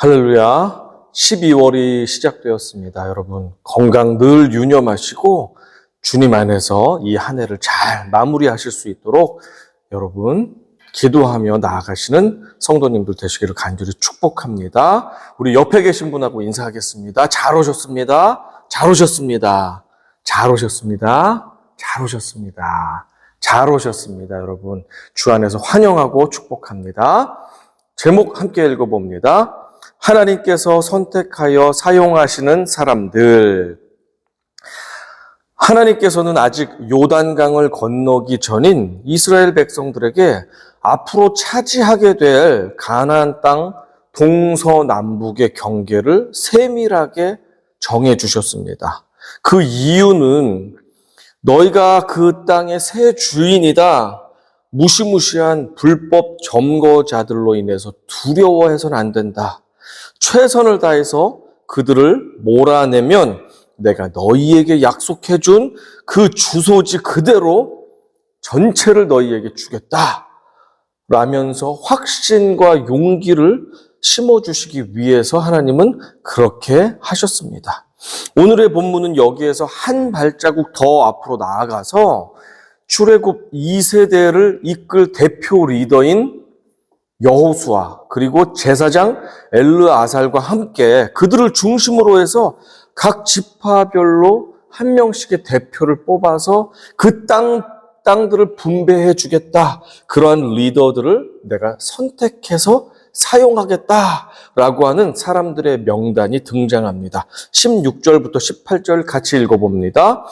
할렐루야. 12월이 시작되었습니다. 여러분, 건강 늘 유념하시고 주님 안에서 이 한 해를 잘 마무리하실 수 있도록 여러분 기도하며 나아가시는 성도님들 되시기를 간절히 축복합니다. 우리 옆에 계신 분하고 인사하겠습니다. 잘 오셨습니다. 잘 오셨습니다. 잘 오셨습니다. 잘 오셨습니다. 잘 오셨습니다. 여러분, 주 안에서 환영하고 축복합니다. 제목 함께 읽어봅니다. 하나님께서 선택하여 사용하시는 사람들. 하나님께서는 아직 요단강을 건너기 전인 이스라엘 백성들에게 앞으로 차지하게 될 가나안 땅 동서남북의 경계를 세밀하게 정해 주셨습니다. 그 이유는 너희가 그 땅의 새 주인이다. 무시무시한 불법 점거자들로 인해서 두려워해서는 안 된다. 최선을 다해서 그들을 몰아내면 내가 너희에게 약속해준 그 주소지 그대로 전체를 너희에게 주겠다. 라면서 확신과 용기를 심어주시기 위해서 하나님은 그렇게 하셨습니다. 오늘의 본문은 여기에서 한 발자국 더 앞으로 나아가서 출애굽 2세대를 이끌 대표 리더인 여호수아 그리고 제사장 엘르아살과 함께 그들을 중심으로 해서 각 지파별로 한 명씩의 대표를 뽑아서 그 땅들을 분배해 주겠다. 그러한 리더들을 내가 선택해서 사용하겠다라고 하는 사람들의 명단이 등장합니다. 16절부터 18절 같이 읽어봅니다.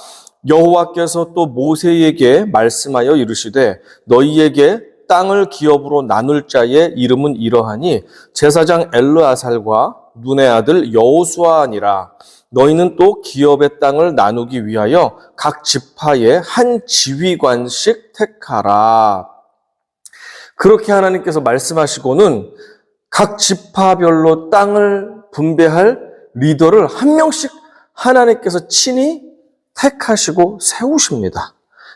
여호와께서 또 모세에게 말씀하여 이르시되 너희에게 땅을 기업으로 나눌 자의 이름은 이러하니 제사장 엘르아살과 눈의 아들 여호수아니라. 너희는 또 기업의 땅을 나누기 위하여 각 지파에 한 지휘관씩 택하라. 그렇게 하나님께서 말씀하시고는 각 지파별로 땅을 분배할 리더를 한 명씩 하나님께서 친히 택하시고 세우십니다.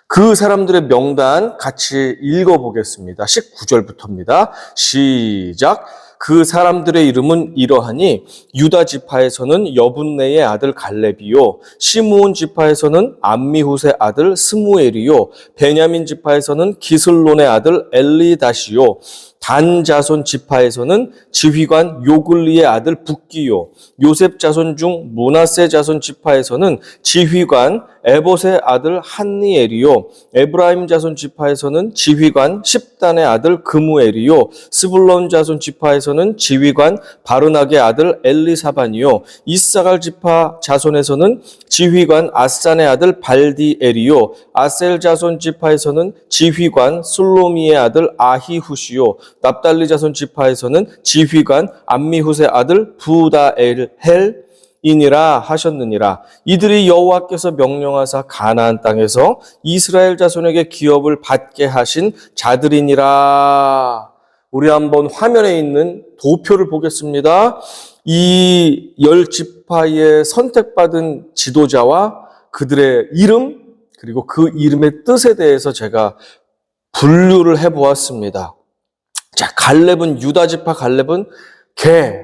그 사람들의 명단 같이 읽어보겠습니다. 19절부터입니다. 시작. 그 사람들의 이름은 이러하니 유다 지파에서는 여분네의 아들 갈렙이요, 시므온 지파에서는 암미훗의 아들 스무엘이요, 베냐민 지파에서는 기슬론의 아들 엘리다시요, 단 자손 지파에서는 지휘관 요글리의 아들 붓기요, 요셉 자손 중 므낫세 자손 지파에서는 지휘관 에봇의 아들 한니엘이요, 에브라임 자손 지파에서는 지휘관 십단의 아들 그무엘이요, 스불론 자손 지파에서는 지휘관 바르낙의 아들 엘리사반이요, 이사갈 지파 자손에서는 지휘관 아산의 아들 발디엘이요, 아셀 자손 지파에서는 지휘관 술로미의 아들 아히훗이요, 납달리 자손 지파에서는 지휘관 암미훗의 아들 부다엘헬이니라 하셨느니라. 이들이 여호와께서 명령하사 가나안 땅에서 이스라엘 자손에게 기업을 받게 하신 자들이니라. 우리 한번 화면에 있는 도표를 보겠습니다. 이 10지파의 선택받은 지도자와 그들의 이름 그리고 그 이름의 뜻에 대해서 제가 분류를 해보았습니다. 자, 갈렙은 유다 지파 갈렙은 개,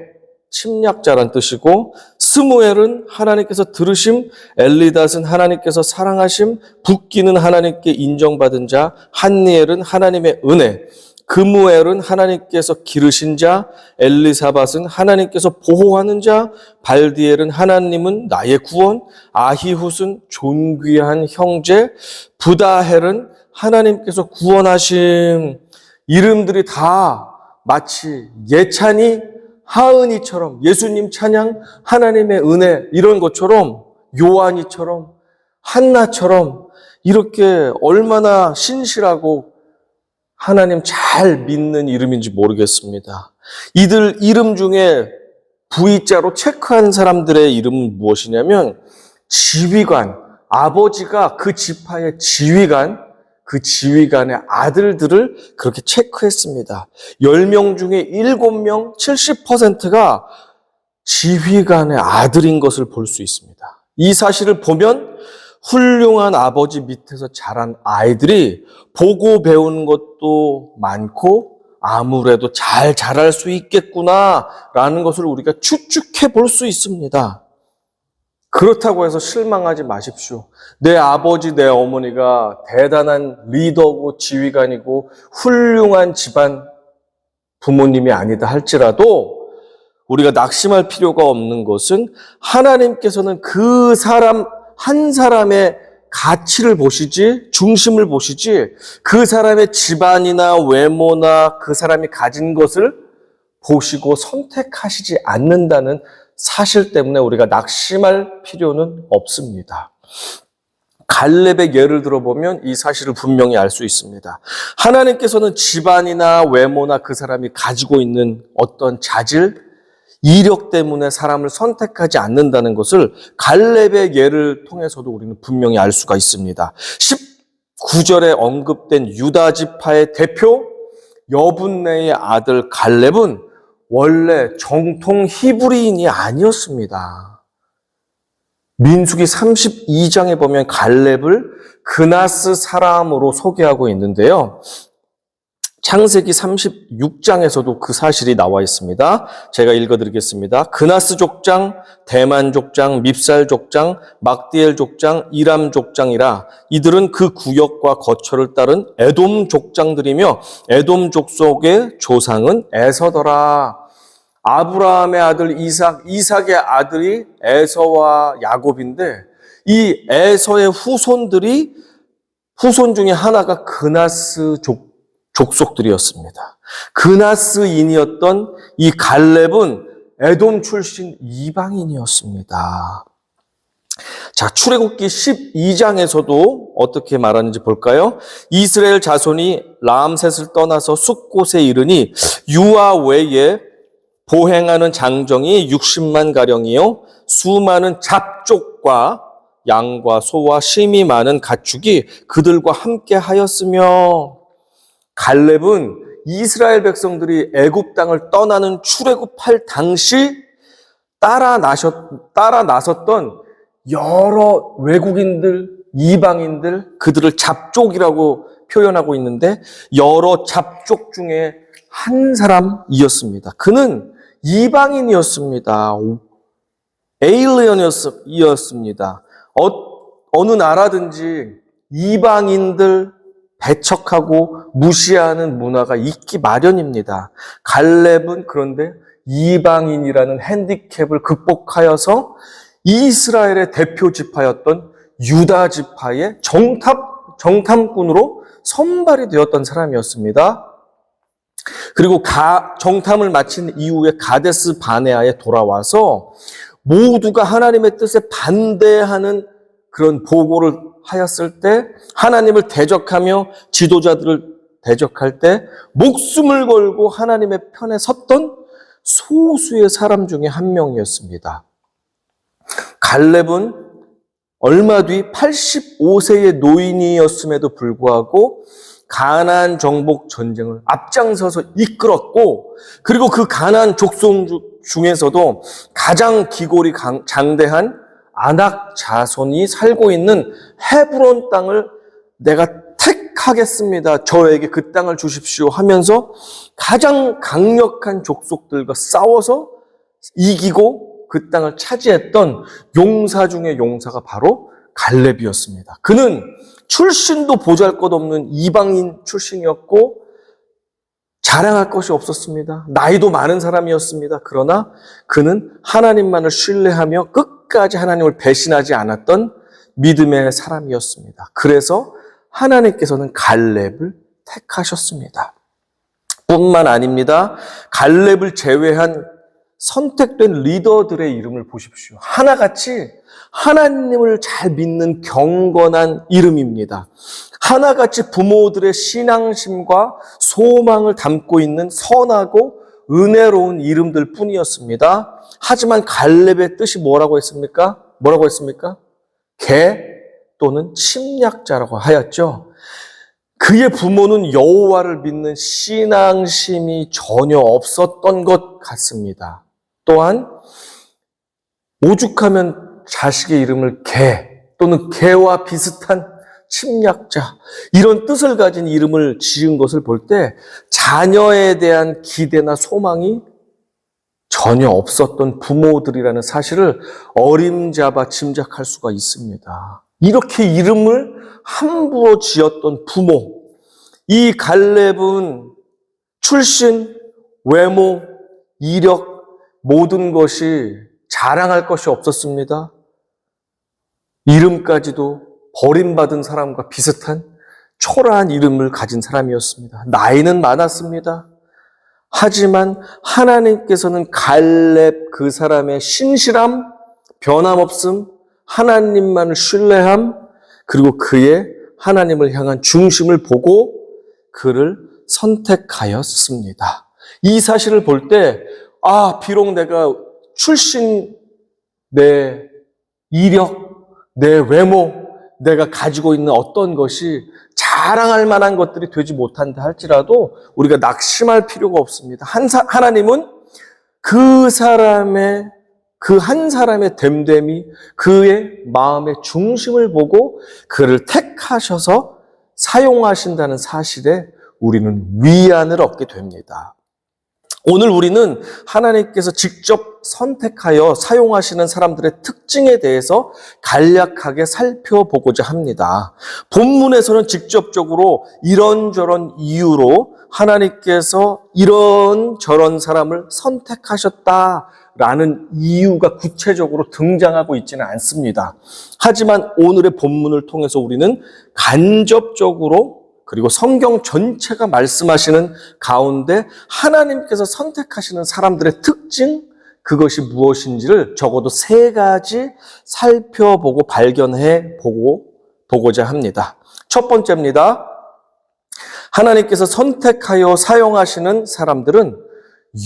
침략자란 뜻이고, 스무엘은 하나님께서 들으심, 엘리닷은 하나님께서 사랑하심, 붓기는 하나님께 인정받은 자, 한니엘은 하나님의 은혜, 그무엘은 하나님께서 기르신 자, 엘리사밧은 하나님께서 보호하는 자, 발디엘은 하나님은 나의 구원, 아히훗은 존귀한 형제, 부다헬은 하나님께서 구원하심. 이름들이 다 마치 예찬이, 하은이처럼 예수님 찬양, 하나님의 은혜 이런 것처럼 요한이처럼 한나처럼 이렇게 얼마나 신실하고 하나님 잘 믿는 이름인지 모르겠습니다. 이들 이름 중에 V자로 체크한 사람들의 이름은 무엇이냐면 지휘관, 아버지가 그 지파의 지휘관, 그 지휘관의 아들들을 그렇게 체크했습니다. 10명 중에 7명, 70%가 지휘관의 아들인 것을 볼 수 있습니다. 이 사실을 보면 훌륭한 아버지 밑에서 자란 아이들이 보고 배우는 것도 많고 아무래도 잘 자랄 수 있겠구나라는 것을 우리가 추측해 볼 수 있습니다. 그렇다고 해서 실망하지 마십시오. 내 아버지, 내 어머니가 대단한 리더고 지휘관이고 훌륭한 집안 부모님이 아니다 할지라도 우리가 낙심할 필요가 없는 것은 하나님께서는 그 사람 한 사람의 가치를 보시지, 중심을 보시지, 그 사람의 집안이나 외모나 그 사람이 가진 것을 보시고 선택하시지 않는다는 사실 때문에 우리가 낙심할 필요는 없습니다. 갈렙의 예를 들어보면 이 사실을 분명히 알 수 있습니다. 하나님께서는 집안이나 외모나 그 사람이 가지고 있는 어떤 자질, 이력 때문에 사람을 선택하지 않는다는 것을 갈렙의 예를 통해서도 우리는 분명히 알 수가 있습니다. 19절에 언급된 유다 지파의 대표 여분네의 아들 갈렙은 원래 정통 히브리인이 아니었습니다. 민수기 32장에 보면 갈렙을 그나스 사람으로 소개하고 있는데요. 창세기 36장에서도 그 사실이 나와 있습니다. 제가 읽어드리겠습니다. 그나스 족장, 대만 족장, 밉살 족장, 막디엘 족장, 이람 족장이라 이들은 그 구역과 거처를 따른 에돔 족장들이며 에돔 족속의 조상은 에서더라. 아브라함의 아들 이삭, 이삭의 아들이 에서와 야곱인데 이 에서의 후손 중에 하나가 그나스 족속들이었습니다. 그나스인이었던 이 갈렙은 에돔 출신 이방인이었습니다. 자, 출애굽기 12장에서도 어떻게 말하는지 볼까요? 이스라엘 자손이 람셋을 떠나서 숫곳에 이르니 유아 외에 보행하는 장정이 60만 가량이요 수많은 잡족과 양과 소와 심이 많은 가축이 그들과 함께 하였으며 갈렙은 이스라엘 백성들이 애굽 땅을 떠나는 출애굽할 당시 따라 나섰던 여러 외국인들, 이방인들, 그들을 잡족이라고 표현하고 있는데 여러 잡족 중에 한 사람이었습니다. 그는 이방인이었습니다. 에일리언이었습니다. 어느 나라든지 이방인들 배척하고 무시하는 문화가 있기 마련입니다. 갈렙은 그런데 이방인이라는 핸디캡을 극복하여서 이스라엘의 대표 지파였던 유다 지파의 정탐꾼으로 선발이 되었던 사람이었습니다. 그리고 정탐을 마친 이후에 가데스 바네아에 돌아와서 모두가 하나님의 뜻에 반대하는 그런 보고를 하였을 때 하나님을 대적하며 지도자들을 대적할 때 목숨을 걸고 하나님의 편에 섰던 소수의 사람 중에 한 명이었습니다. 갈렙은 얼마 뒤 85세의 노인이었음에도 불구하고 가나안 정복 전쟁을 앞장서서 이끌었고 그리고 그 가나안 족속 중에서도 가장 기골이 장대한 아낙 자손이 살고 있는 헤브론 땅을 내가 택하겠습니다. 저에게 그 땅을 주십시오 하면서 가장 강력한 족속들과 싸워서 이기고 그 땅을 차지했던 용사 중의 용사가 바로 갈렙이었습니다. 그는 출신도 보잘것없는 이방인 출신이었고 자랑할 것이 없었습니다. 나이도 많은 사람이었습니다. 그러나 그는 하나님만을 신뢰하며 끝까지 하나님을 배신하지 않았던 믿음의 사람이었습니다. 그래서 하나님께서는 갈렙을 택하셨습니다. 뿐만 아닙니다. 갈렙을 제외한 선택된 리더들의 이름을 보십시오. 하나같이 하나님을 잘 믿는 경건한 이름입니다. 하나같이 부모들의 신앙심과 소망을 담고 있는 선하고 은혜로운 이름들 뿐이었습니다. 하지만 갈렙의 뜻이 뭐라고 했습니까? 개 또는 침략자라고 하였죠. 그의 부모는 여호와를 믿는 신앙심이 전혀 없었던 것 같습니다. 또한 오죽하면 자식의 이름을 개 또는 개와 비슷한 침략자, 이런 뜻을 가진 이름을 지은 것을 볼 때 자녀에 대한 기대나 소망이 전혀 없었던 부모들이라는 사실을 어림잡아 짐작할 수가 있습니다. 이렇게 이름을 함부로 지었던 부모, 이 갈렙은 출신, 외모, 이력, 모든 것이 자랑할 것이 없었습니다. 이름까지도 버림받은 사람과 비슷한 초라한 이름을 가진 사람이었습니다. 나이는 많았습니다. 하지만 하나님께서는 갈렙 그 사람의 신실함, 변함없음, 하나님만을 신뢰함, 그리고 그의 하나님을 향한 중심을 보고 그를 선택하였습니다. 이 사실을 볼 때, 비록 내가 출신, 내 이력, 내 외모, 내가 가지고 있는 어떤 것이 자랑할 만한 것들이 되지 못한다 할지라도 우리가 낙심할 필요가 없습니다. 하나님은 그 사람의, 그 한 사람의 됨됨이, 그의 마음의 중심을 보고 그를 택하셔서 사용하신다는 사실에 우리는 위안을 얻게 됩니다. 오늘 우리는 하나님께서 직접 선택하여 사용하시는 사람들의 특징에 대해서 간략하게 살펴보고자 합니다. 본문에서는 직접적으로 이런저런 이유로 하나님께서 이런저런 사람을 선택하셨다라는 이유가 구체적으로 등장하고 있지는 않습니다. 하지만 오늘의 본문을 통해서 우리는 간접적으로 그리고 성경 전체가 말씀하시는 가운데 하나님께서 선택하시는 사람들의 특징, 그것이 무엇인지를 적어도 3가지 살펴보고 발견해 보고자 합니다. 첫 번째입니다. 하나님께서 선택하여 사용하시는 사람들은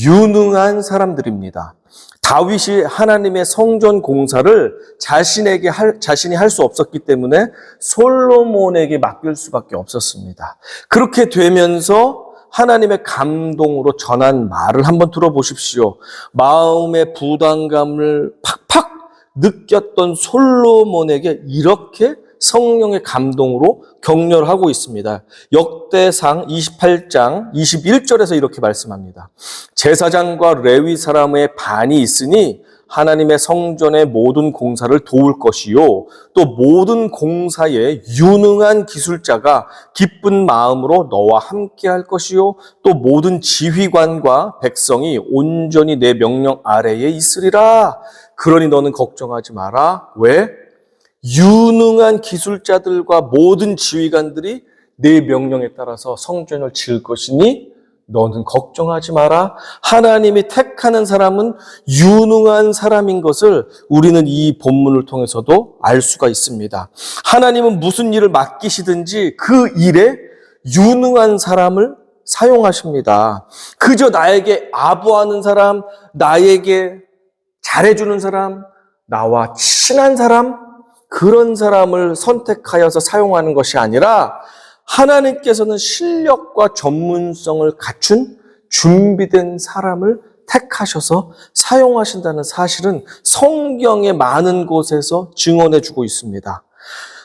유능한 사람들입니다. 다윗이 하나님의 성전 공사를 자신이 할 수 없었기 때문에 솔로몬에게 맡길 수밖에 없었습니다. 그렇게 되면서 하나님의 감동으로 전한 말을 한번 들어보십시오. 마음의 부담감을 팍팍 느꼈던 솔로몬에게 이렇게 성령의 감동으로 격려하고 있습니다. 역대상 28장 21절에서 이렇게 말씀합니다. 제사장과 레위 사람의 반이 있으니 하나님의 성전의 모든 공사를 도울 것이요 또 모든 공사에 유능한 기술자가 기쁜 마음으로 너와 함께 할 것이요 또 모든 지휘관과 백성이 온전히 내 명령 아래에 있으리라. 그러니 너는 걱정하지 마라. 왜? 유능한 기술자들과 모든 지휘관들이 내 명령에 따라서 성전을 지을 것이니 너는 걱정하지 마라. 하나님이 택하는 사람은 유능한 사람인 것을 우리는 이 본문을 통해서도 알 수가 있습니다. 하나님은 무슨 일을 맡기시든지 그 일에 유능한 사람을 사용하십니다. 그저 나에게 아부하는 사람, 나에게 잘해주는 사람, 나와 친한 사람, 그런 사람을 선택하여서 사용하는 것이 아니라 하나님께서는 실력과 전문성을 갖춘 준비된 사람을 택하셔서 사용하신다는 사실은 성경의 많은 곳에서 증언해 주고 있습니다.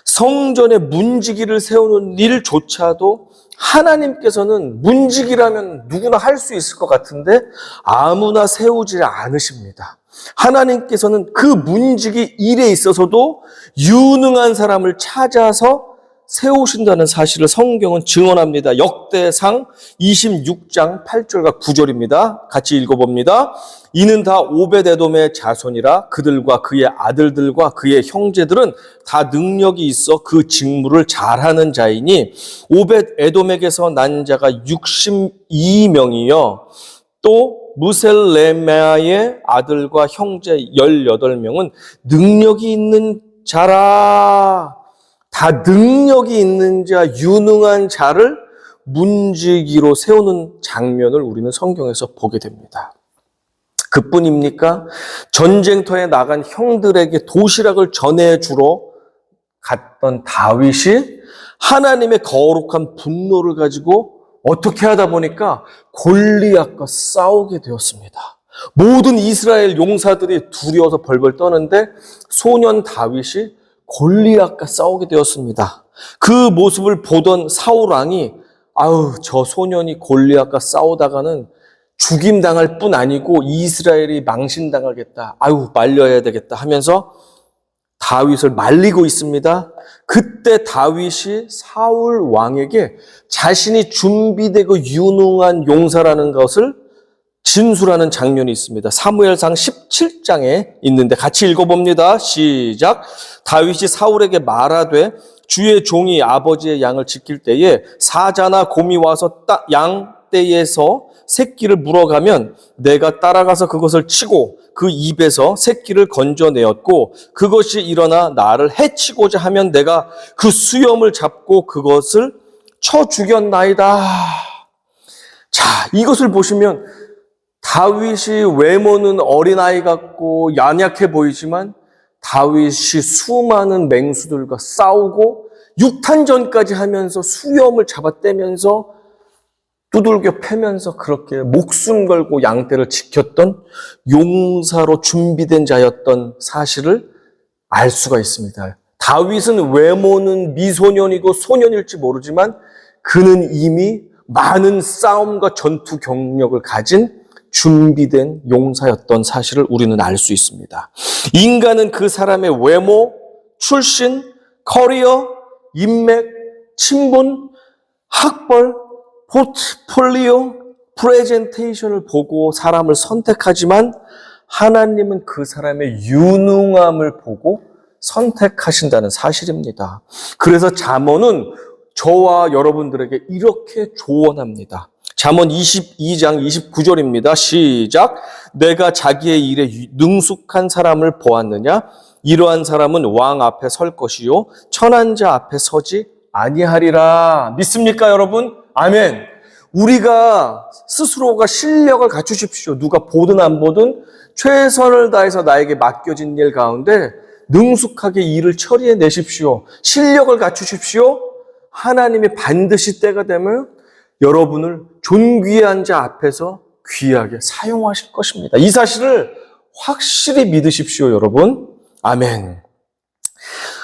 성전에 문지기를 세우는 일조차도 하나님께서는 문지기라면 누구나 할 수 있을 것 같은데 아무나 세우지 않으십니다. 하나님께서는 그 문지기 일에 있어서도 유능한 사람을 찾아서 세우신다는 사실을 성경은 증언합니다. 역대상 26장 8절과 9절입니다. 같이 읽어봅니다. 이는 다 오벳에돔의 자손이라 그들과 그의 아들들과 그의 형제들은 다 능력이 있어 그 직무를 잘하는 자이니 오벳에돔에게서 난 자가 62명이요 또 무셀레메아의 아들과 형제 18명은 능력이 있는 자라. 다 능력이 있는 자, 유능한 자를 문지기로 세우는 장면을 우리는 성경에서 보게 됩니다. 그뿐입니까? 전쟁터에 나간 형들에게 도시락을 전해주러 갔던 다윗이 하나님의 거룩한 분노를 가지고 어떻게 하다 보니까 골리앗과 싸우게 되었습니다. 모든 이스라엘 용사들이 두려워서 벌벌 떠는데 소년 다윗이 골리앗과 싸우게 되었습니다. 그 모습을 보던 사울 왕이 아우, 저 소년이 골리앗과 싸우다가는 죽임당할 뿐 아니고 이스라엘이 망신당하겠다. 아유, 말려야 되겠다 하면서 다윗을 말리고 있습니다. 그때 다윗이 사울 왕에게 자신이 준비되고 유능한 용사라는 것을 진술하는 장면이 있습니다. 사무엘상 17장에 있는데 같이 읽어봅니다. 시작. 다윗이 사울에게 말하되 주의 종이 아버지의 양을 지킬 때에 사자나 곰이 와서 양떼에서 새끼를 물어가면 내가 따라가서 그것을 치고 그 입에서 새끼를 건져내었고 그것이 일어나 나를 해치고자 하면 내가 그 수염을 잡고 그것을 쳐 죽였나이다. 자, 이것을 보시면 다윗이 외모는 어린아이 같고 연약해 보이지만 다윗이 수많은 맹수들과 싸우고 육탄전까지 하면서 수염을 잡아떼면서 두들겨 패면서 그렇게 목숨 걸고 양떼를 지켰던 용사로 준비된 자였던 사실을 알 수가 있습니다. 다윗은 외모는 미소년이고 소년일지 모르지만 그는 이미 많은 싸움과 전투 경력을 가진 준비된 용사였던 사실을 우리는 알 수 있습니다. 인간은 그 사람의 외모, 출신, 커리어, 인맥, 친분, 학벌, 포트폴리오, 프레젠테이션을 보고 사람을 선택하지만 하나님은 그 사람의 유능함을 보고 선택하신다는 사실입니다. 그래서 잠언은 저와 여러분들에게 이렇게 조언합니다. 잠언 22장 29절입니다. 시작. 내가 자기의 일에 능숙한 사람을 보았느냐? 이러한 사람은 왕 앞에 설 것이요 천한 자 앞에 서지 아니하리라. 믿습니까, 여러분? 아멘. 우리가 스스로가 실력을 갖추십시오. 누가 보든 안 보든 최선을 다해서 나에게 맡겨진 일 가운데 능숙하게 일을 처리해 내십시오. 실력을 갖추십시오. 하나님이 반드시 때가 되면 여러분을 존귀한 자 앞에서 귀하게 사용하실 것입니다. 이 사실을 확실히 믿으십시오, 여러분. 아멘.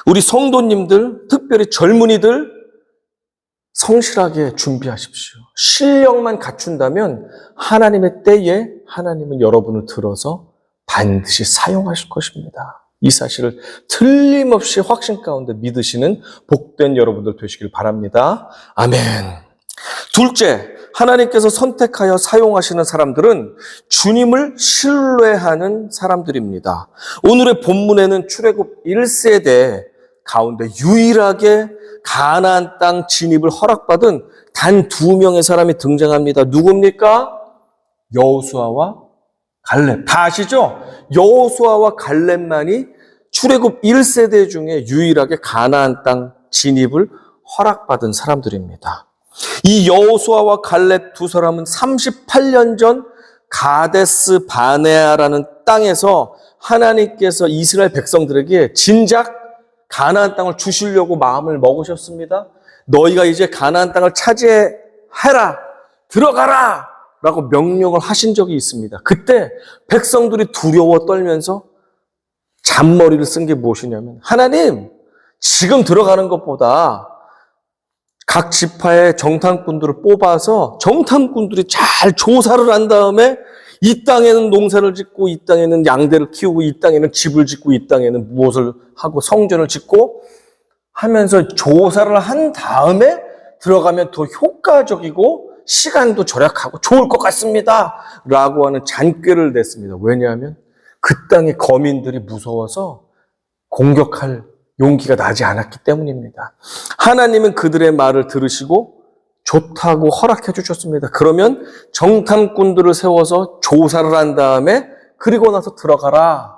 우리 성도님들, 특별히 젊은이들 성실하게 준비하십시오. 실력만 갖춘다면 하나님의 때에 하나님은 여러분을 들어서 반드시 사용하실 것입니다. 이 사실을 틀림없이 확신 가운데 믿으시는 복된 여러분들 되시길 바랍니다. 아멘. 둘째, 하나님께서 선택하여 사용하시는 사람들은 주님을 신뢰하는 사람들입니다. 오늘의 본문에는 출애굽 1세대 가운데 유일하게 가나안 땅 진입을 허락받은 단 2명의 사람이 등장합니다. 누굽니까? 여호수아와 갈렙. 다 아시죠? 여호수아와 갈렙만이 출애굽 1세대 중에 유일하게 가나안 땅 진입을 허락받은 사람들입니다. 이 여호수아와 갈렙 두 사람은 38년 전 가데스 바네아라는 땅에서 하나님께서 이스라엘 백성들에게 진작 가나안 땅을 주시려고 마음을 먹으셨습니다. 너희가 이제 가나안 땅을 차지해라, 들어가라 라고 명령을 하신 적이 있습니다. 그때 백성들이 두려워 떨면서 잔머리를 쓴 게 무엇이냐면 하나님, 지금 들어가는 것보다 각 지파의 정탐꾼들을 뽑아서 정탐꾼들이 잘 조사를 한 다음에 이 땅에는 농사를 짓고 이 땅에는 양대를 키우고 이 땅에는 집을 짓고 이 땅에는 무엇을 하고 성전을 짓고 하면서 조사를 한 다음에 들어가면 더 효과적이고 시간도 절약하고 좋을 것 같습니다 라고 하는 잔꾀를 냈습니다. 왜냐하면 그 땅의 거민들이 무서워서 공격할 용기가 나지 않았기 때문입니다. 하나님은 그들의 말을 들으시고 좋다고 허락해 주셨습니다. 그러면 정탐꾼들을 세워서 조사를 한 다음에 그리고 나서 들어가라.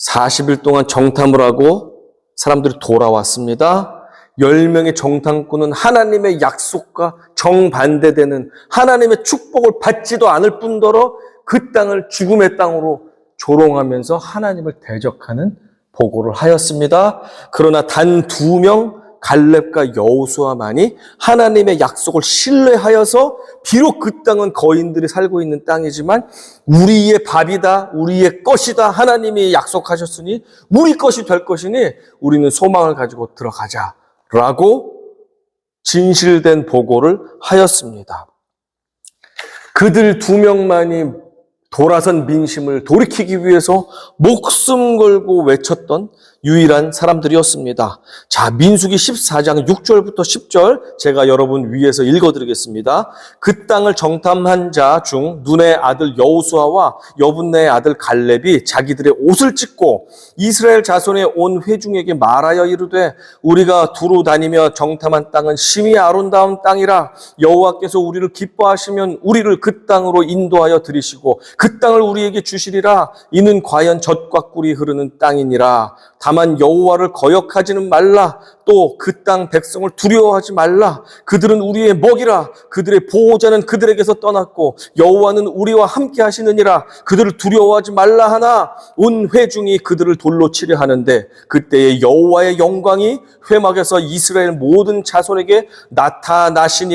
40일 동안 정탐을 하고 사람들이 돌아왔습니다. 10명의 정탐꾼은 하나님의 약속과 정반대되는 하나님의 축복을 받지도 않을 뿐더러 그 땅을 죽음의 땅으로 조롱하면서 하나님을 대적하는 보고를 하였습니다. 그러나 단 2명 갈렙과 여호수아만이 하나님의 약속을 신뢰하여서 비록 그 땅은 거인들이 살고 있는 땅이지만 우리의 밥이다, 우리의 것이다, 하나님이 약속하셨으니 우리 것이 될 것이니 우리는 소망을 가지고 들어가자라고 진실된 보고를 하였습니다. 그들 2명만이 돌아선 민심을 돌이키기 위해서 목숨 걸고 외쳤던 유일한 사람들이었습니다. 자, 민수기 14장 6절부터 10절 제가 여러분 위에서 읽어드리겠습니다. 그 땅을 정탐한 자 중 눈의 아들 여호수아와 여분네의 아들 갈렙이 자기들의 옷을 찢고 이스라엘 자손의 온 회중에게 말하여 이르되 우리가 두루 다니며 정탐한 땅은 심히 아름다운 땅이라 여호와께서 우리를 기뻐하시면 우리를 그 땅으로 인도하여 들이시고 그 땅을 우리에게 주시리라. 이는 과연 젖과 꿀이 흐르는 땅이니라. 다만 여호와를 거역하지는 말라. 또 그 땅 백성을 두려워하지 말라. 그들은 우리의 먹이라. 그들의 보호자는 그들에게서 떠났고 여호와는 우리와 함께 하시느니라. 그들을 두려워하지 말라 하나 온 회중이 그들을 돌로 치려 하는데 그때에 여호와의 영광이 회막에서 이스라엘 모든 자손에게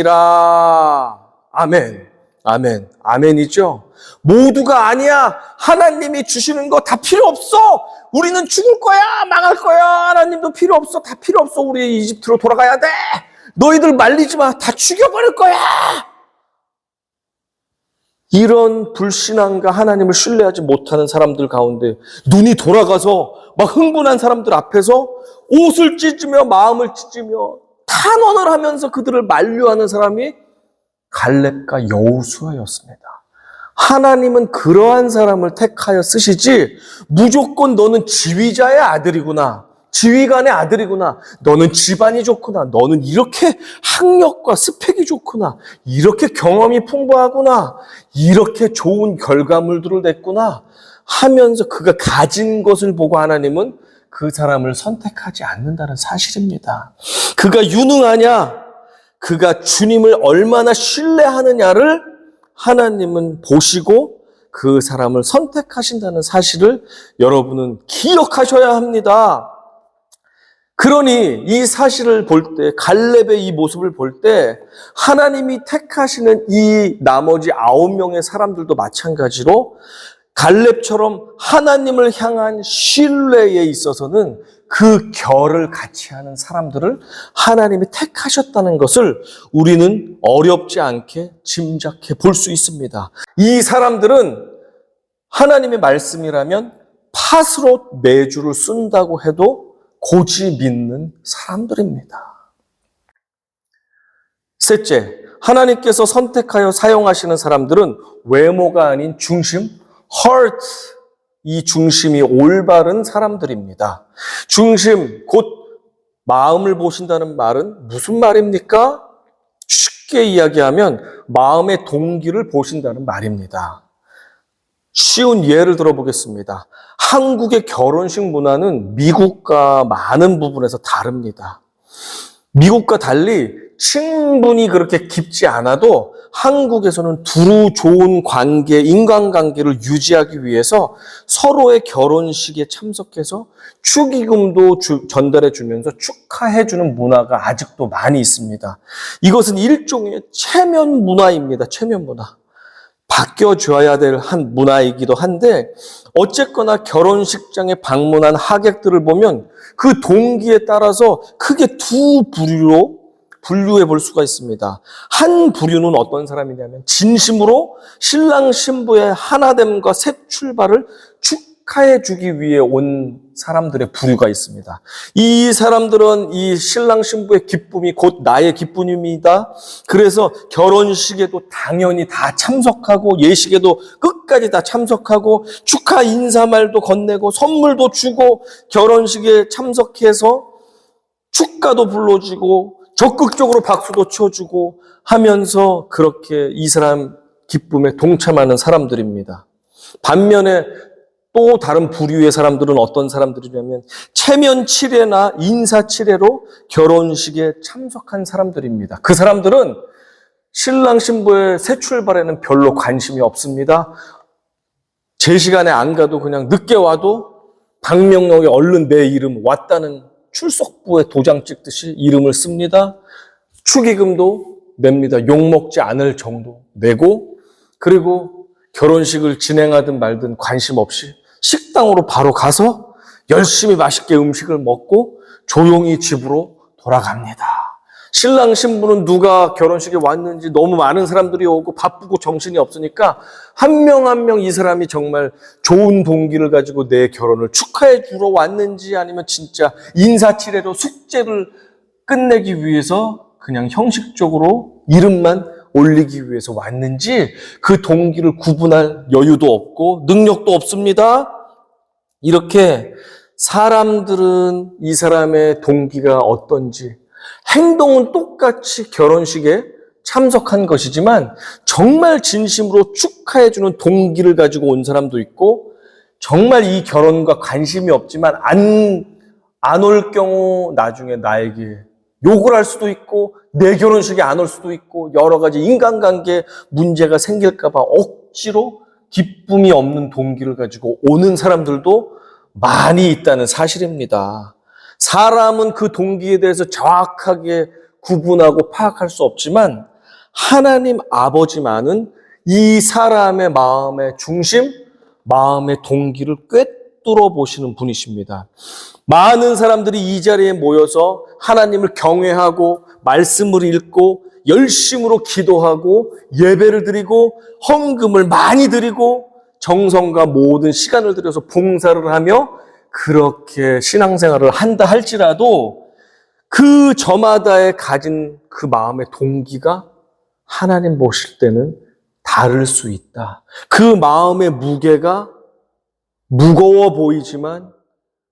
나타나시니라. 아멘. 아멘. 아멘이죠. 모두가 아니야. 하나님이 주시는 거 다 필요 없어. 우리는 죽을 거야. 망할 거야. 하나님도 필요 없어. 다 필요 없어. 우리 이집트로 돌아가야 돼. 너희들 말리지 마. 다 죽여버릴 거야. 이런 불신앙과 하나님을 신뢰하지 못하는 사람들 가운데 눈이 돌아가서 막 흥분한 사람들 앞에서 옷을 찢으며 마음을 찢으며 탄원을 하면서 그들을 만류하는 사람이 갈렙과 여호수아였습니다. 하나님은 그러한 사람을 택하여 쓰시지 무조건 너는 지휘자의 아들이구나, 지휘관의 아들이구나, 너는 집안이 좋구나, 너는 이렇게 학력과 스펙이 좋구나, 이렇게 경험이 풍부하구나, 이렇게 좋은 결과물들을 냈구나 하면서 그가 가진 것을 보고 하나님은 그 사람을 선택하지 않는다는 사실입니다. 그가 유능하냐, 그가 주님을 얼마나 신뢰하느냐를 하나님은 보시고 그 사람을 선택하신다는 사실을 여러분은 기억하셔야 합니다. 그러니 이 사실을 볼 때, 갈렙의 이 모습을 볼 때 하나님이 택하시는 이 나머지 9명의 사람들도 마찬가지로 갈렙처럼 하나님을 향한 신뢰에 있어서는 그 결을 같이 하는 사람들을 하나님이 택하셨다는 것을 우리는 어렵지 않게 짐작해 볼 수 있습니다. 이 사람들은 하나님의 말씀이라면 팥으로 메주를 쓴다고 해도 고지 믿는 사람들입니다. 셋째, 하나님께서 선택하여 사용하시는 사람들은 외모가 아닌 중심, heart, 이 중심이 올바른 사람들입니다. 중심, 곧 마음을 보신다는 말은 무슨 말입니까? 쉽게 이야기하면 마음의 동기를 보신다는 말입니다. 쉬운 예를 들어보겠습니다. 한국의 결혼식 문화는 미국과 많은 부분에서 다릅니다. 미국과 달리 충분히 그렇게 깊지 않아도 한국에서는 두루 좋은 관계, 인간관계를 유지하기 위해서 서로의 결혼식에 참석해서 축의금도 전달해 주면서 축하해 주는 문화가 아직도 많이 있습니다. 이것은 일종의 체면 문화입니다. 체면 문화. 바뀌어줘야 될 한 문화이기도 한데 어쨌거나 결혼식장에 방문한 하객들을 보면 그 동기에 따라서 크게 두 부류로 분류해 볼 수가 있습니다. 한 부류는 어떤 사람이냐면 진심으로 신랑 신부의 하나됨과 새 출발을 축하해 주기 위해 온 사람들의 부류가 있습니다. 이 사람들은 이 신랑 신부의 기쁨이 곧 나의 기쁨입니다. 그래서 결혼식에도 당연히 다 참석하고 예식에도 끝까지 다 참석하고 축하 인사말도 건네고 선물도 주고 결혼식에 참석해서 축가도 불러주고 적극적으로 박수도 쳐주고 하면서 그렇게 이 사람 기쁨에 동참하는 사람들입니다. 반면에 또 다른 부류의 사람들은 어떤 사람들이냐면 체면 칠례나 인사 칠례로 결혼식에 참석한 사람들입니다. 그 사람들은 신랑 신부의 새 출발에는 별로 관심이 없습니다. 제 시간에 안 가도 그냥 늦게 와도 방명록에 얼른 내 이름 왔다는 출석부에 도장 찍듯이 이름을 씁니다. 축의금도 냅니다. 욕먹지 않을 정도 내고, 그리고 결혼식을 진행하든 말든 관심 없이 식당으로 바로 가서 열심히 맛있게 음식을 먹고 조용히 집으로 돌아갑니다. 신랑 신부는 누가 결혼식에 왔는지 너무 많은 사람들이 오고 바쁘고 정신이 없으니까 한 명 한 명 이 사람이 정말 좋은 동기를 가지고 내 결혼을 축하해 주러 왔는지 아니면 진짜 인사치레로 숙제를 끝내기 위해서 그냥 형식적으로 이름만 올리기 위해서 왔는지 그 동기를 구분할 여유도 없고 능력도 없습니다. 이렇게 사람들은 이 사람의 동기가 어떤지, 행동은 똑같이 결혼식에 참석한 것이지만 정말 진심으로 축하해주는 동기를 가지고 온 사람도 있고, 정말 이 결혼과 관심이 없지만 안 올 경우 나중에 나에게 욕을 할 수도 있고 내 결혼식에 안 올 수도 있고 여러 가지 인간관계 문제가 생길까 봐 억지로 기쁨이 없는 동기를 가지고 오는 사람들도 많이 있다는 사실입니다. 사람은 그 동기에 대해서 정확하게 구분하고 파악할 수 없지만 하나님 아버지만은 이 사람의 마음의 중심, 마음의 동기를 꿰뚫어 보시는 분이십니다. 많은 사람들이 이 자리에 모여서 하나님을 경외하고 말씀을 읽고 열심으로 기도하고 예배를 드리고 헌금을 많이 드리고 정성과 모든 시간을 들여서 봉사를 하며 그렇게 신앙생활을 한다 할지라도 그 저마다에 가진 그 마음의 동기가 하나님 보실 때는 다를 수 있다. 그 마음의 무게가 무거워 보이지만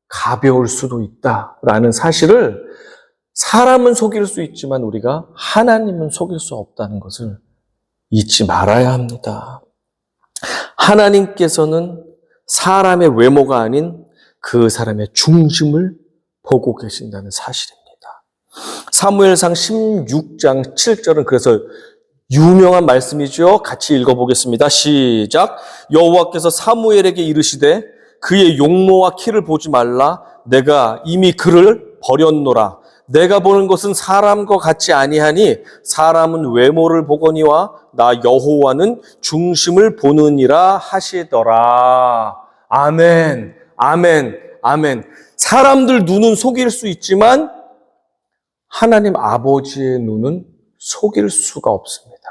가벼울 수도 있다라는 사실을 사람은 속일 수 있지만 우리가 하나님은 속일 수 없다는 것을 잊지 말아야 합니다. 하나님께서는 사람의 외모가 아닌 그 사람의 중심을 보고 계신다는 사실입니다. 사무엘상 16장 7절은 그래서 유명한 말씀이죠. 같이 읽어보겠습니다. 시작. 여호와께서 사무엘에게 이르시되 그의 용모와 키를 보지 말라. 내가 이미 그를 버렸노라. 내가 보는 것은 사람과 같지 아니하니 사람은 외모를 보거니와 나 여호와는 중심을 보느니라 하시더라. 아멘, 아멘, 아멘. 사람들 눈은 속일 수 있지만 하나님 아버지의 눈은 속일 수가 없습니다.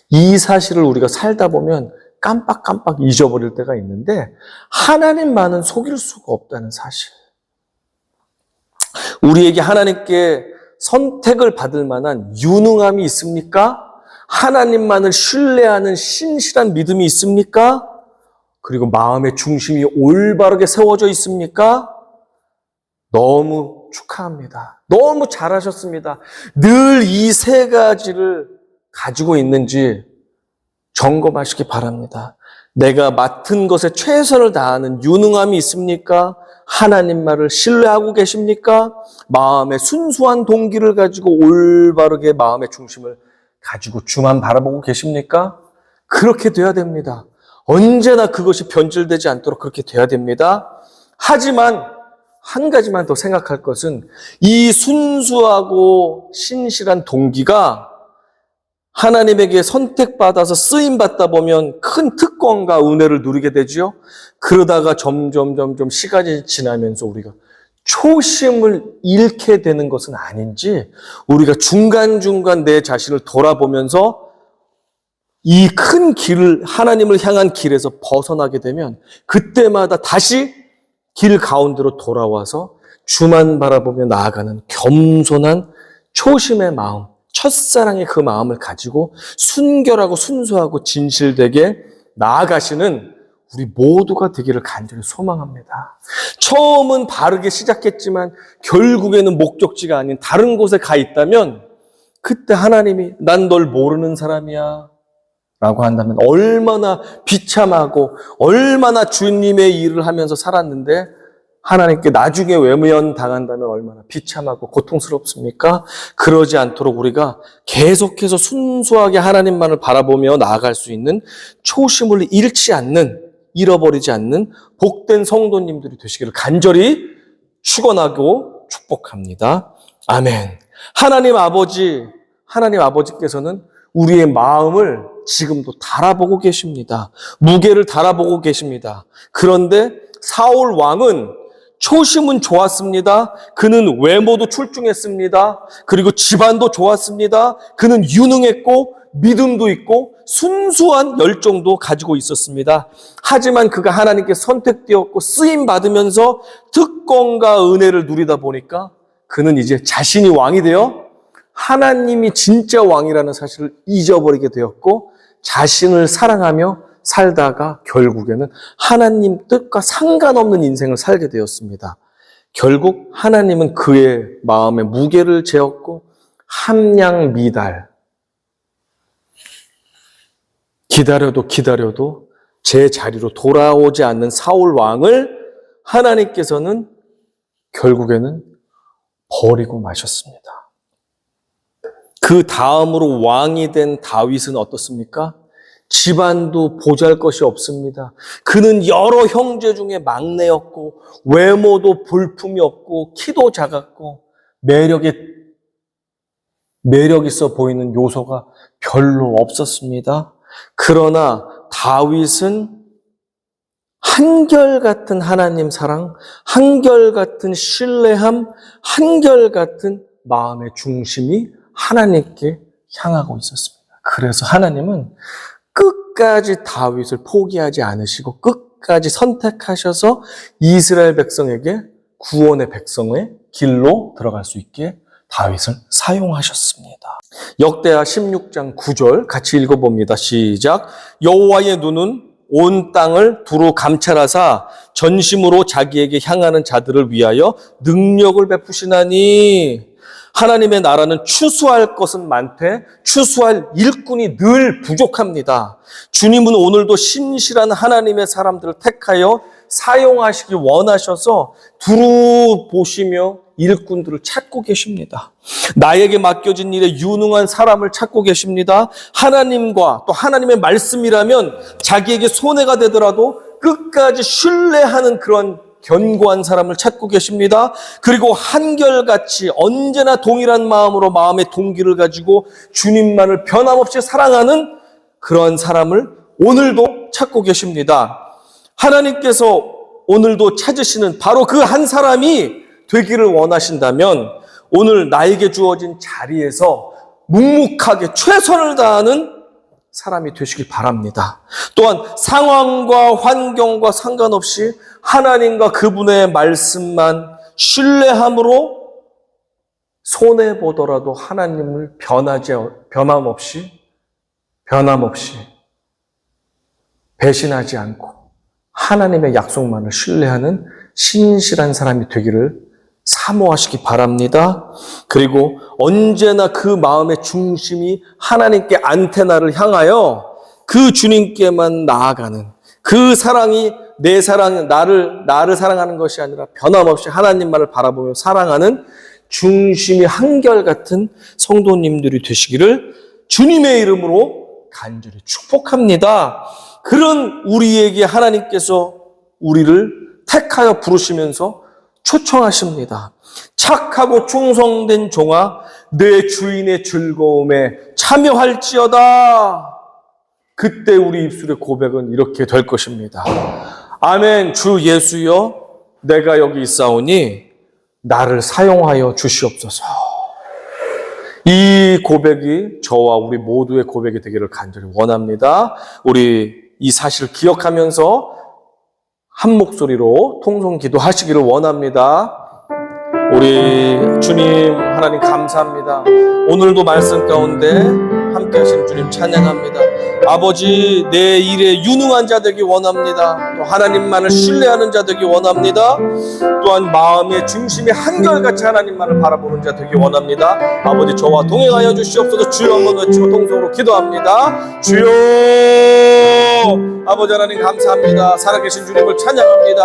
이 사실을 우리가 살다 보면 깜빡깜빡 잊어버릴 때가 있는데 하나님만은 속일 수가 없다는 사실. 우리에게 하나님께 선택을 받을 만한 유능함이 있습니까? 하나님만을 신뢰하는 신실한 믿음이 있습니까? 그리고 마음의 중심이 올바르게 세워져 있습니까? 너무 축하합니다. 너무 잘하셨습니다. 늘 이 세 가지를 가지고 있는지 점검하시기 바랍니다. 내가 맡은 것에 최선을 다하는 유능함이 있습니까? 하나님 말을 신뢰하고 계십니까? 마음의 순수한 동기를 가지고 올바르게 마음의 중심을 가지고 주만 바라보고 계십니까? 그렇게 돼야 됩니다. 언제나 그것이 변질되지 않도록 그렇게 돼야 됩니다. 하지만 한 가지만 더 생각할 것은 이 순수하고 신실한 동기가 하나님에게 선택받아서 쓰임받다 보면 큰 특권과 은혜를 누리게 되지요. 그러다가 점점 시간이 지나면서 우리가 초심을 잃게 되는 것은 아닌지 우리가 중간중간 내 자신을 돌아보면서 이 큰 길을 하나님을 향한 길에서 벗어나게 되면 그때마다 다시 길 가운데로 돌아와서 주만 바라보며 나아가는 겸손한 초심의 마음, 첫사랑의 그 마음을 가지고 순결하고 순수하고 진실되게 나아가시는 우리 모두가 되기를 간절히 소망합니다. 처음은 바르게 시작했지만 결국에는 목적지가 아닌 다른 곳에 가 있다면 그때 하나님이 난 널 모르는 사람이야 라고 한다면 얼마나 비참하고 얼마나 주님의 일을 하면서 살았는데 하나님께 나중에 외면 당한다면 얼마나 비참하고 고통스럽습니까? 그러지 않도록 우리가 계속해서 순수하게 하나님만을 바라보며 나아갈 수 있는 초심을 잃지 않는, 잃어버리지 않는 복된 성도님들이 되시기를 간절히 축원하고 축복합니다. 아멘. 하나님 아버지께서는 우리의 마음을 지금도 달아보고 계십니다. 무게를 달아보고 계십니다. 그런데 사울 왕은 초심은 좋았습니다. 그는 외모도 출중했습니다. 그리고 집안도 좋았습니다. 그는 유능했고 믿음도 있고 순수한 열정도 가지고 있었습니다. 하지만 그가 하나님께 선택되었고 쓰임 받으면서 특권과 은혜를 누리다 보니까 그는 이제 자신이 왕이 되어 하나님이 진짜 왕이라는 사실을 잊어버리게 되었고 자신을 사랑하며 살다가 결국에는 하나님 뜻과 상관없는 인생을 살게 되었습니다. 결국 하나님은 그의 마음에 무게를 재었고 함량미달, 기다려도 제 자리로 돌아오지 않는 사울 왕을 하나님께서는 결국에는 버리고 마셨습니다. 그 다음으로 왕이 된 다윗은 어떻습니까? 집안도 보잘것이 없습니다. 그는 여러 형제 중에 막내였고 외모도 볼품이 없고 키도 작았고 매력 있어 보이는 요소가 별로 없었습니다. 그러나 다윗은 한결같은 하나님 사랑, 한결같은 신뢰함, 한결같은 마음의 중심이 하나님께 향하고 있었습니다. 그래서 하나님은 끝까지 다윗을 포기하지 않으시고 끝까지 선택하셔서 이스라엘 백성에게 구원의 백성의 길로 들어갈 수 있게 다윗을 사용하셨습니다. 역대하 16장 9절 같이 읽어봅니다. 시작. 여호와의 눈은 온 땅을 두루 감찰하사 전심으로 자기에게 향하는 자들을 위하여 능력을 베푸시나니 하나님의 나라는 추수할 것은 많되 추수할 일꾼이 늘 부족합니다. 주님은 오늘도 신실한 하나님의 사람들을 택하여 사용하시기 원하셔서 두루 보시며 일꾼들을 찾고 계십니다. 나에게 맡겨진 일에 유능한 사람을 찾고 계십니다. 하나님과 또 하나님의 말씀이라면 자기에게 손해가 되더라도 끝까지 신뢰하는 그런 견고한 사람을 찾고 계십니다. 그리고 한결같이 언제나 동일한 마음으로 마음의 동기를 가지고 주님만을 변함없이 사랑하는 그런 사람을 오늘도 찾고 계십니다. 하나님께서 오늘도 찾으시는 바로 그 한 사람이 되기를 원하신다면 오늘 나에게 주어진 자리에서 묵묵하게 최선을 다하는 사람이 되시길 바랍니다. 또한 상황과 환경과 상관없이 하나님과 그분의 말씀만 신뢰함으로 손해보더라도 하나님을 변함없이 배신하지 않고 하나님의 약속만을 신뢰하는 신실한 사람이 되기를 사모하시기 바랍니다. 그리고 언제나 그 마음의 중심이 하나님께 안테나를 향하여 그 주님께만 나아가는 그 사랑이 내 사랑, 나를 사랑하는 것이 아니라 변함없이 하나님만을 바라보며 사랑하는 중심이 한결같은 성도님들이 되시기를 주님의 이름으로 간절히 축복합니다. 그런 우리에게 하나님께서 우리를 택하여 부르시면서 초청하십니다. 착하고 충성된 종아, 내 주인의 즐거움에 참여할지어다. 그때 우리 입술의 고백은 이렇게 될 것입니다. 아멘. 주 예수여, 내가 여기 있사오니 나를 사용하여 주시옵소서. 이 고백이 저와 우리 모두의 고백이 되기를 간절히 원합니다. 우리 이 사실을 기억하면서 한 목소리로 통성 기도하시기를 원합니다. 우리 주님 하나님 감사합니다. 오늘도 말씀 가운데 함께 하신 주님 찬양합니다. 아버지, 내 일에 유능한 자 되기 원합니다. 또 하나님만을 신뢰하는 자 되기 원합니다. 또한 마음의 중심이 한결같이 하나님만을 바라보는 자 되기 원합니다. 아버지, 저와 동행하여 주시옵소서. 주여 한번 외치고 통성으로 기도합니다. 주여 아버지 하나님 감사합니다. 살아계신 주님을 찬양합니다.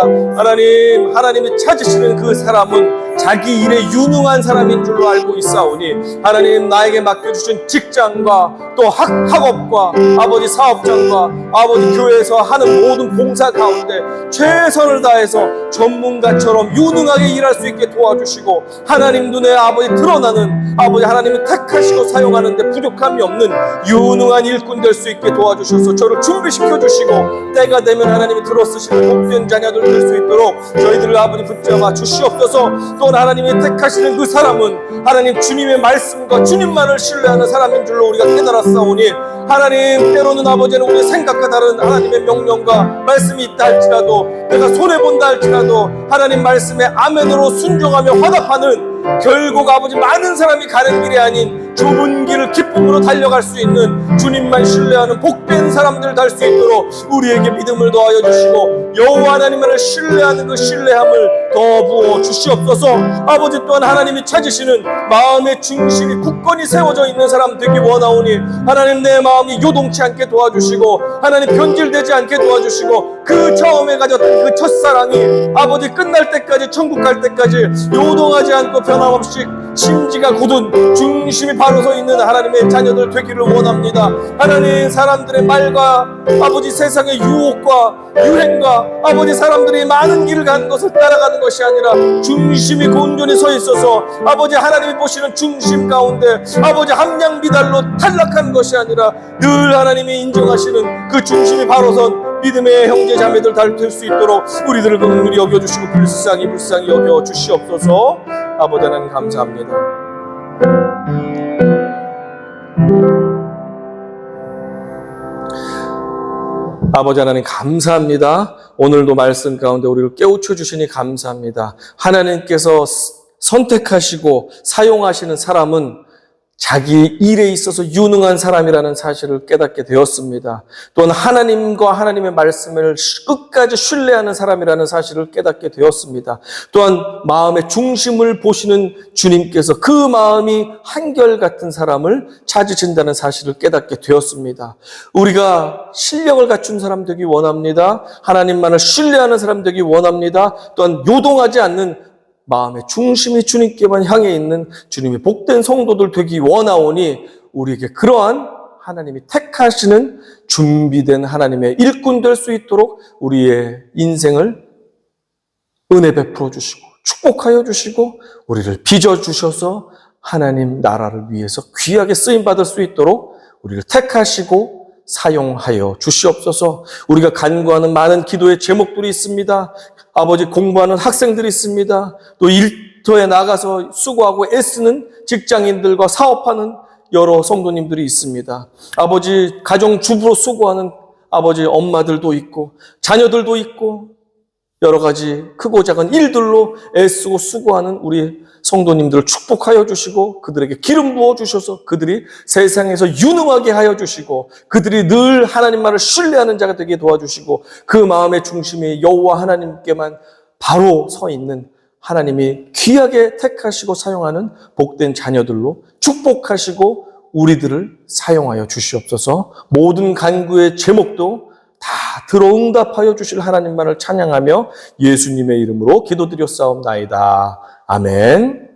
하나님이 찾으시는 그 사람은 자기 일에 유능한 사람인 줄로 알고 있사오니 하나님 나에게 맡겨주신 직장과 또 학업과 아버지 사업장과 아버지 교회에서 하는 모든 봉사 가운데 최선을 다해서 전문가처럼 유능하게 일할 수 있게 도와주시고 하나님 눈에 아버지 드러나는 아버지 하나님이 택하시고 사용하는데 부족함이 없는 유능한 일꾼 될 수 있게 도와주셔서 저를 준비시켜 주시고 때가 되면 하나님이 들어쓰시는 복된 자녀들 될 수 있도록 저희들을 아버지 붙잡아 주시옵소서. 또 하나님이 택하시는 그 사람은 하나님 주님의 말씀과 주님만을 신뢰하는 사람인 줄로 우리가 깨달았사오니 하나님 때로는 아버지는 우리의 생각과 다른 하나님의 명령과 말씀이 있다 할지라도 내가 손해본다 할지라도 하나님 말씀에 아멘으로 순종하며 화답하는 결국 아버지 많은 사람이 가는 길이 아닌 좁은 길을 기쁨으로 달려갈 수 있는 주님만 신뢰하는 복된 사람들 될 수 있도록 우리에게 믿음을 더하여 주시고 여호와 하나님만을 신뢰하는 그 신뢰함을 더 부어 주시옵소서. 아버지 또한 하나님이 찾으시는 마음의 중심이 굳건히 세워져 있는 사람 되기 원하오니 하나님 내 마음이 요동치 않게 도와주시고 하나님 변질되지 않게 도와주시고 그 처음에 가졌던 그 첫사랑이 아버지 끝날 때까지 천국 갈 때까지 요동하지 않고 변함없이 심지가 굳은 중심이 바로 서 있는 하나님의 자녀들 되기를 원합니다. 하나님 사람들의 말과 아버지 세상의 유혹과 유행과 아버지 사람들이 많은 길을 가는 것을 따라가는 것이 아니라 중심이 온전히 서 있어서 아버지 하나님이 보시는 중심 가운데 아버지 함량비달로 탈락한 것이 아니라 늘 하나님이 인정하시는 그 중심이 바로 선 믿음의 형제 자매들 될 수 있도록 우리들을 긍휼히 여겨주시고 불쌍히 여겨 주시옵소서. 아버지 하나님 감사합니다. 아버지 하나님 감사합니다. 오늘도 말씀 가운데 우리를 깨우쳐 주시니 감사합니다. 하나님께서 선택하시고 사용하시는 사람은 자기 일에 있어서 유능한 사람이라는 사실을 깨닫게 되었습니다. 또한 하나님과 하나님의 말씀을 끝까지 신뢰하는 사람이라는 사실을 깨닫게 되었습니다. 또한 마음의 중심을 보시는 주님께서 그 마음이 한결같은 사람을 찾으신다는 사실을 깨닫게 되었습니다. 우리가 실력을 갖춘 사람 되기 원합니다. 하나님만을 신뢰하는 사람 되기 원합니다. 또한 요동하지 않는 마음의 중심이 주님께만 향해 있는 주님의 복된 성도들 되기 원하오니 우리에게 그러한 하나님이 택하시는 준비된 하나님의 일꾼 될 수 있도록 우리의 인생을 은혜 베풀어 주시고 축복하여 주시고 우리를 빚어주셔서 하나님 나라를 위해서 귀하게 쓰임받을 수 있도록 우리를 택하시고 사용하여 주시옵소서. 우리가 간구하는 많은 기도의 제목들이 있습니다. 아버지 공부하는 학생들이 있습니다. 또 일터에 나가서 수고하고 애쓰는 직장인들과 사업하는 여러 성도님들이 있습니다. 아버지 가정주부로 수고하는 아버지 엄마들도 있고 자녀들도 있고 여러 가지 크고 작은 일들로 애쓰고 수고하는 우리 성도님들을 축복하여 주시고 그들에게 기름 부어 주셔서 그들이 세상에서 유능하게 하여 주시고 그들이 늘 하나님만을 신뢰하는 자가 되게 도와주시고 그 마음의 중심이 여호와 하나님께만 바로 서 있는 하나님이 귀하게 택하시고 사용하는 복된 자녀들로 축복하시고 우리들을 사용하여 주시옵소서. 모든 간구의 제목도 다 들어 응답하여 주실 하나님만을 찬양하며 예수님의 이름으로 기도드렸사옵나이다. 아멘.